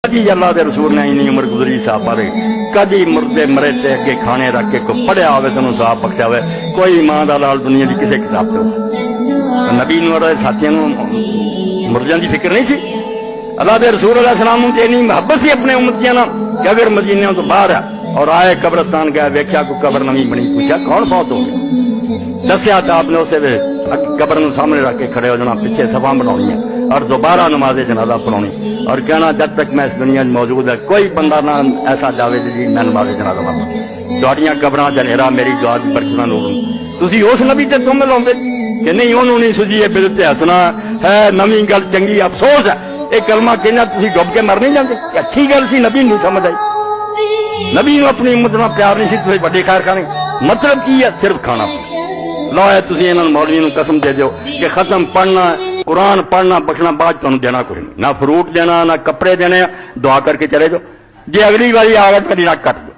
کدی اللہ دے رسول نے اینی عمر گزری صاحب پڑھے کدی مردے مرے تے اگے کھانے رکھ کے کوئی پڑھیا ہوئے تنوں صاحب بخشیا ہوئے کوئی ایمان دا لال دنیا دی کسے کتاب تے نبی نور دے ساتھیاں نوں مردیاں دی فکر نہیں سی اللہ دے رسول علیہ السلام تے اینی محبت سی اپنے امتیاں نال کہ اگر مدینے تو باہر ہے اور آئے قبرستان گیا ویکھیا کو قبر نویں بنی پوچھا کون فوت ہو گیا دسیا تو آپ نے اسے قبر نوں سامنے رکھ کے کھڑے ہو جانا پیچھے صفاں بناونی ہے اور دوبارہ نماز جنازہ پڑھانی اور کہنا جب تک میں اس دنیا میں موجود ہے کوئی بندہ نہ ایسا جاوے جی میں نماز جنازہ پڑھوں تہاڈیاں قبراں جنیرا میری دعا دی برکتاں نور تسی اس نبی تے تم لاؤندے کہ نہیں انہوں نہیں سجی بدعت حسنہ ہے نویں گل چنگی افسوس ہے یہ کلمہ کہنا تسی ڈب کے مر نہیں جاندے اچھی گل سی نبی نہیں سمجھ آئی نبی نو اپنی امت نال پیار نہیں سی تسی بڑے خیر کھانے مطلب کی ہے صرف کھانا لا ہے تسی انہاں مولوی نو قسم دے دیو کہ ختم پڑھنا قرآن پڑھنا بخشنا بعد تمہیں دینا کوئی نہیں نہ فروٹ دینا نہ کپڑے دینے دعا کر کے چلے جاؤ جی اگلی باری آ گئے میری نک کٹ